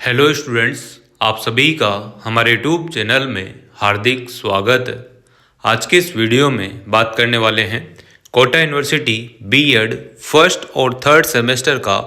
Hello students, आप सभी का हमारे यूट्यूब चैनल में हार्दिक स्वागत है। आज के इस वीडियो में बात करने वाले हैं कोटा यूनिवर्सिटी बीएड फर्स्ट और थर्ड सेमेस्टर का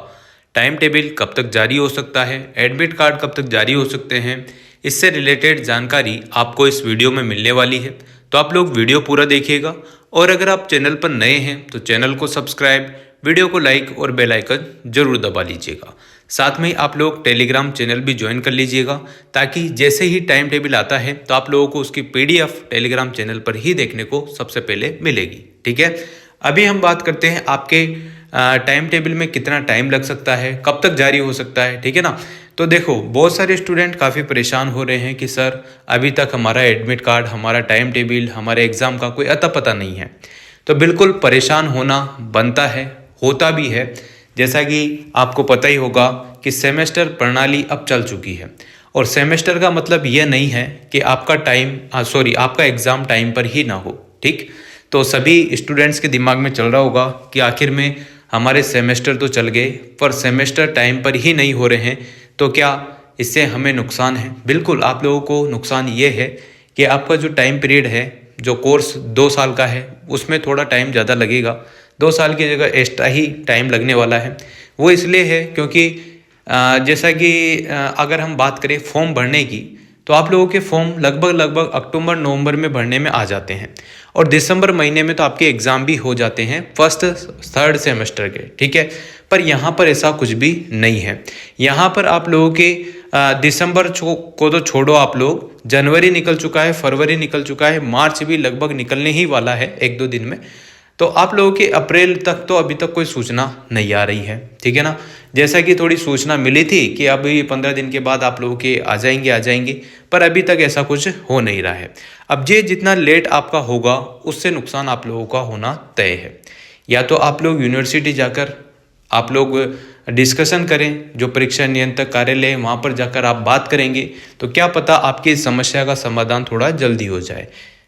टाइम टेबल कब तक जारी हो सकता है, एडमिट कार्ड कब तक जारी हो सकते हैं। इससे रिलेटेड जानकारी आपको इस वीडियो में मिलने वाली है, तो आप लोग वीडियो पूरा देखिएगा। और अगर आप चैनल पर नए हैं तो चैनल को सब्सक्राइब, वीडियो को लाइक और बेल आइकन जरूर दबा लीजिएगा। साथ में आप लोग टेलीग्राम चैनल भी ज्वाइन कर लीजिएगा, ताकि जैसे ही टाइम टेबल आता है तो आप लोगों को उसकी पीडीएफ टेलीग्राम चैनल पर ही देखने को सबसे पहले मिलेगी। ठीक है, अभी हम बात करते हैं आपके टाइम टेबल में कितना टाइम लग सकता है, कब तक जारी हो सकता है। ठीक है ना। तो देखो, बहुत सारे स्टूडेंट काफ़ी परेशान हो रहे हैं कि सर अभी तक हमारा एडमिट कार्ड, हमारा टाइम टेबल, हमारे एग्ज़ाम का कोई अता पता नहीं है। तो बिल्कुल परेशान होना बनता है, होता भी है। जैसा कि आपको पता ही होगा कि सेमेस्टर प्रणाली अब चल चुकी है, और सेमेस्टर का मतलब यह नहीं है कि आपका एग्ज़ाम टाइम पर ही ना हो। ठीक, तो सभी स्टूडेंट्स के दिमाग में चल रहा होगा कि आखिर में हमारे सेमेस्टर तो चल गए पर सेमेस्टर टाइम पर ही नहीं हो रहे हैं, तो क्या इससे हमें नुकसान है? बिल्कुल, आप लोगों को नुकसान ये है कि आपका जो टाइम पीरियड है, जो कोर्स 2 साल का है, उसमें थोड़ा टाइम ज़्यादा लगेगा। 2 साल की जगह एक्स्ट्रा ही टाइम लगने वाला है। वो इसलिए है क्योंकि जैसा कि अगर हम बात करें फॉर्म भरने की, तो आप लोगों के फॉर्म लगभग अक्टूबर नवंबर में भरने में आ जाते हैं, और दिसंबर महीने में तो आपके एग्ज़ाम भी हो जाते हैं फर्स्ट थर्ड सेमेस्टर के। ठीक है, पर यहाँ पर ऐसा कुछ भी नहीं है। यहाँ पर आप लोगों के दिसंबर को तो छोड़ो, आप लोग जनवरी निकल चुका है, फरवरी निकल चुका है, मार्च भी लगभग निकलने ही वाला है 1-2 दिन में। तो आप लोगों के अप्रैल तक तो अभी तक कोई सूचना नहीं आ रही है। ठीक है ना। जैसा कि थोड़ी सूचना मिली थी कि अभी 15 दिन के बाद आप लोगों के आ जाएंगे, पर अभी तक ऐसा कुछ हो नहीं रहा है। अब ये जितना लेट आपका होगा उससे नुकसान आप लोगों का होना तय है। या तो आप लोग यूनिवर्सिटी जाकर आप लोग डिस्कशन करें, जो परीक्षा नियंत्रक कार्यालय है वहाँ पर जाकर आप बात करेंगे तो क्या पता आपकी इस समस्या का समाधान थोड़ा जल्दी हो जाए।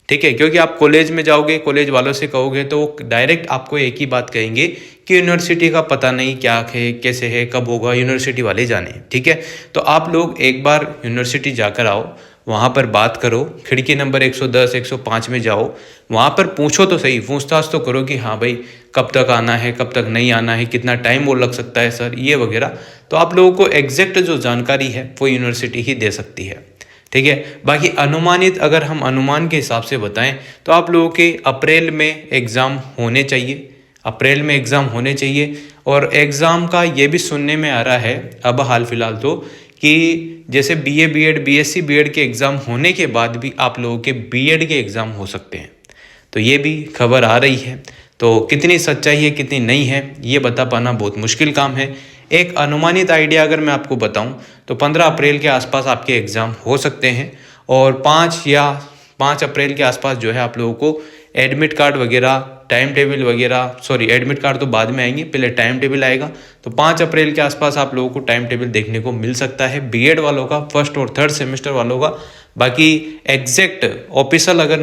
ठीक है, क्योंकि आप कॉलेज में जाओगे, कॉलेज वालों से कहोगे तो वो डायरेक्ट आपको एक ही बात कहेंगे कि यूनिवर्सिटी का पता नहीं क्या है, कैसे है, कब होगा, यूनिवर्सिटी वाले जाने। ठीक है, तो आप लोग एक बार यूनिवर्सिटी जाकर आओ, वहाँ पर बात करो, खिड़की नंबर 110 105 में जाओ, वहाँ पर पूछो तो सही, पूछताछ तो करो कि हाँ भाई कब तक आना है, कब तक नहीं आना है, कितना टाइम वो लग सकता है सर, ये वगैरह। तो आप लोगों को एग्जैक्ट जो जानकारी है वो यूनिवर्सिटी ही दे सकती है। ठीक है, बाकी अनुमानित अगर हम अनुमान के हिसाब से बताएं तो आप लोगों के अप्रैल में एग्ज़ाम होने चाहिए, अप्रैल में एग्ज़ाम होने चाहिए। और एग्ज़ाम का ये भी सुनने में आ रहा है अब हाल फिलहाल तो, कि जैसे बीए बीएड बीएससी बीएड के एग्ज़ाम होने के बाद भी आप लोगों के बीएड के एग्ज़ाम हो सकते हैं। तो ये भी खबर आ रही है। तो कितनी सच्चाई है कितनी नहीं है ये बता पाना बहुत मुश्किल काम है। एक अनुमानित आइडिया अगर मैं आपको बताऊं तो 15 अप्रैल के आसपास आपके एग्ज़ाम हो सकते हैं, और 5 अप्रैल के आसपास जो है आप लोगों को एडमिट कार्ड वगैरह, टाइम टेबल वगैरह, एडमिट कार्ड तो बाद में आएंगे, पहले टाइम टेबल आएगा। तो 5 अप्रैल के आसपास आप लोगों को टाइम टेबल देखने को मिल सकता है बीएड वालों का, फर्स्ट और थर्ड सेमेस्टर वालों का। बाकी एग्जैक्ट ऑफिशियल अगर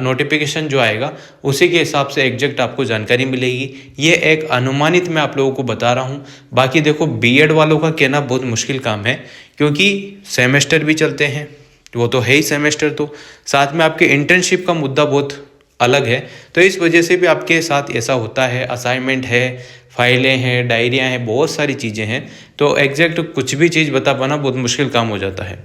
नोटिफिकेशन जो आएगा उसी के हिसाब से एग्जैक्ट आपको जानकारी मिलेगी। ये एक अनुमानित मैं आप लोगों को बता रहा हूँ। बाकी देखो, बीएड वालों का कहना बहुत मुश्किल काम है, क्योंकि सेमेस्टर भी चलते हैं, वो तो है ही सेमेस्टर, तो साथ में आपके इंटर्नशिप का मुद्दा बहुत अलग है। तो इस वजह से भी आपके साथ ऐसा होता है, असाइनमेंट है, फाइलें हैं, डायरियाँ हैं, बहुत सारी चीज़ें हैं। तो एग्जैक्ट कुछ भी चीज़ बता पाना बहुत मुश्किल काम हो जाता है।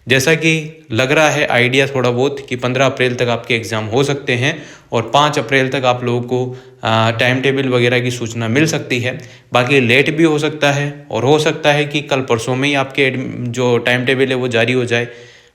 जैसा कि लग रहा है आइडिया थोड़ा बहुत कि 15 अप्रैल तक आपके एग्ज़ाम हो सकते हैं, और 5 अप्रैल तक आप लोगों को टाइम टेबल वगैरह की सूचना मिल सकती है। बाकी लेट भी हो सकता है, और हो सकता है कि कल परसों में ही आपके जो टाइम टेबल है वो जारी हो जाए।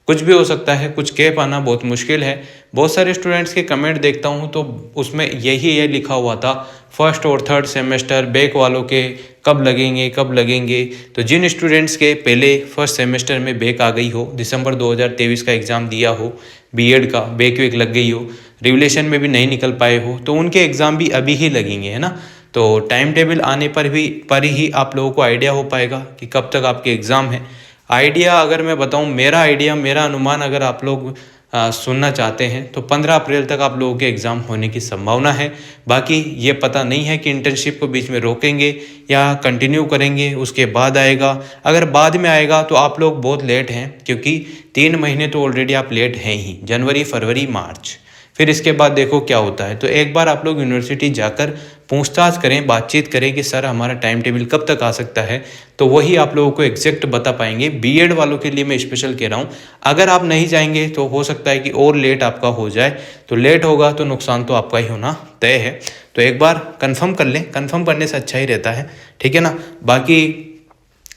कुछ भी हो सकता है, कुछ कह पाना बहुत मुश्किल है। बहुत सारे स्टूडेंट्स के कमेंट देखता हूँ तो उसमें ये लिखा हुआ था, फर्स्ट और थर्ड सेमेस्टर बैक वालों के कब लगेंगे। तो जिन स्टूडेंट्स के पहले फर्स्ट सेमेस्टर में बैक आ गई हो, दिसंबर 2023 का एग्ज़ाम दिया हो, बीएड का बैक वेक लग गई हो, रिवलेशन में भी नहीं निकल पाए हो, तो उनके एग्ज़ाम भी अभी ही लगेंगे, है ना। तो टाइम टेबल आने पर ही आप लोगों को आइडिया हो पाएगा कि कब तक आपके एग्ज़ाम है। आइडिया अगर मैं बताऊं, मेरा अनुमान अगर आप लोग सुनना चाहते हैं तो 15 अप्रैल तक आप लोगों के एग्ज़ाम होने की संभावना है। बाकी ये पता नहीं है कि इंटर्नशिप को बीच में रोकेंगे या कंटिन्यू करेंगे, उसके बाद आएगा। अगर बाद में आएगा तो आप लोग बहुत लेट हैं, क्योंकि 3 महीने तो ऑलरेडी आप लेट हैं ही, जनवरी, फरवरी, मार्च। फिर इसके बाद देखो क्या होता है। तो एक बार आप लोग यूनिवर्सिटी जाकर पूछताछ करें, बातचीत करें कि सर हमारा टाइम टेबल कब तक आ सकता है, तो वही आप लोगों को एग्जैक्ट बता पाएंगे। बीएड वालों के लिए मैं स्पेशल कह रहा हूँ, अगर आप नहीं जाएंगे तो हो सकता है कि और लेट आपका हो जाए। तो लेट होगा तो नुकसान तो आपका ही होना तय है। तो एक बार कंफर्म कर लें, कंफर्म करने से अच्छा ही रहता है, ठीक है ना। बाकी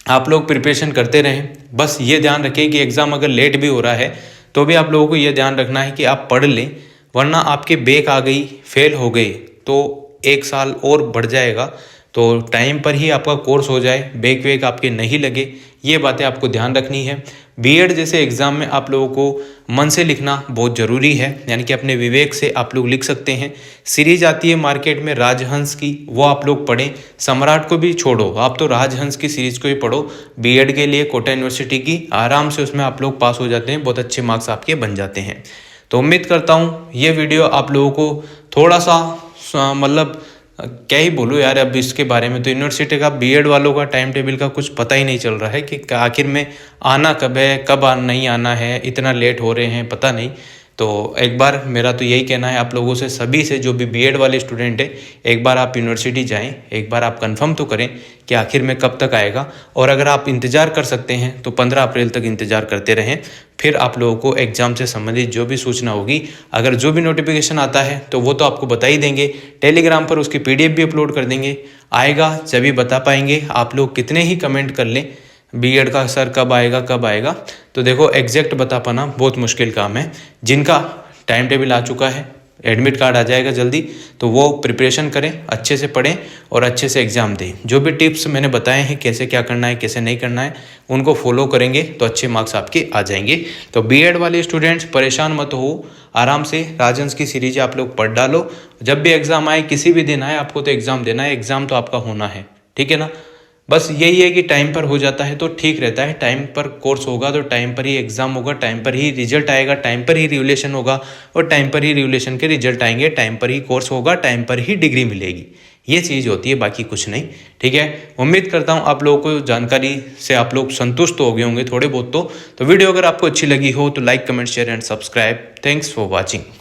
आप लोग प्रिपरेशन करते रहें, बस ये ध्यान रखें कि एग्ज़ाम अगर लेट भी हो रहा है तो भी आप लोगों को ये ध्यान रखना है कि आप पढ़ लें, वरना आपके बैक आ गई, फेल हो गए तो 1 साल और बढ़ जाएगा। तो टाइम पर ही आपका कोर्स हो जाए, बैक वेक आपके नहीं लगे, ये बातें आपको ध्यान रखनी है। बीएड जैसे एग्ज़ाम में आप लोगों को मन से लिखना बहुत ज़रूरी है, यानी कि अपने विवेक से आप लोग लिख सकते हैं। सीरीज आती है मार्केट में राजहंस की, वो आप लोग पढ़ें। सम्राट को भी छोड़ो, आप तो राजहंस की सीरीज़ को ही पढ़ो। बीएड के लिए कोटा यूनिवर्सिटी की, आराम से उसमें आप लोग पास हो जाते हैं, बहुत अच्छे मार्क्स आपके बन जाते हैं। तो उम्मीद करता हूँ ये वीडियो आप लोगों को थोड़ा सा मतलब क्या ही बोलूँ यार अब इसके बारे में। तो यूनिवर्सिटी का बीएड वालों का टाइम टेबल का कुछ पता ही नहीं चल रहा है कि आखिर में आना कब है, कब नहीं आना है, इतना लेट हो रहे हैं, पता नहीं। तो एक बार मेरा तो यही कहना है आप लोगों से, सभी से, जो भी बीएड वाले स्टूडेंट है, एक बार आप यूनिवर्सिटी जाएं, एक बार आप कंफर्म तो करें कि आखिर में कब तक आएगा। और अगर आप इंतज़ार कर सकते हैं तो 15 अप्रैल तक इंतज़ार करते रहें। फिर आप लोगों को एग्ज़ाम से संबंधित जो भी सूचना होगी, अगर जो भी नोटिफिकेशन आता है तो वो तो आपको बता ही देंगे। टेलीग्राम पर उसकी पीडीएफ भी अपलोड कर देंगे, आएगा जब भी बता पाएंगे। आप लोग कितने ही कमेंट कर लें बीएड का सर कब आएगा कब आएगा, तो देखो एग्जैक्ट बता पाना बहुत मुश्किल काम है। जिनका टाइम टेबल आ चुका है, एडमिट कार्ड आ जाएगा जल्दी, तो वो प्रिपरेशन करें, अच्छे से पढ़ें और अच्छे से एग्ज़ाम दें। जो भी टिप्स मैंने बताए हैं कैसे क्या करना है, कैसे नहीं करना है, उनको फॉलो करेंगे तो अच्छे मार्क्स आपके आ जाएंगे। तो बीएड वाले स्टूडेंट्स परेशान मत हो, आराम से राजहंस की सीरीज आप लोग पढ़ डालो। जब भी एग्ज़ाम आए, किसी भी दिन आए, आपको तो एग्ज़ाम देना है, एग्ज़ाम तो आपका होना है, ठीक है ना। बस यही है कि टाइम पर हो जाता है तो ठीक रहता है। टाइम पर कोर्स होगा तो टाइम पर ही एग्ज़ाम होगा, टाइम पर ही रिजल्ट आएगा, टाइम पर ही रिवोल्यूशन होगा और टाइम पर ही रिवोल्यूशन के रिजल्ट आएंगे, टाइम पर ही कोर्स होगा, टाइम पर ही डिग्री मिलेगी। ये चीज़ होती है, बाकी कुछ नहीं, ठीक है। उम्मीद करता हूँ आप लोगों को जानकारी से आप लोग संतुष्ट हो गए होंगे थोड़े बहुत। तो वीडियो अगर आपको अच्छी लगी हो तो like, comment, share and subscribe. Thanks for watching.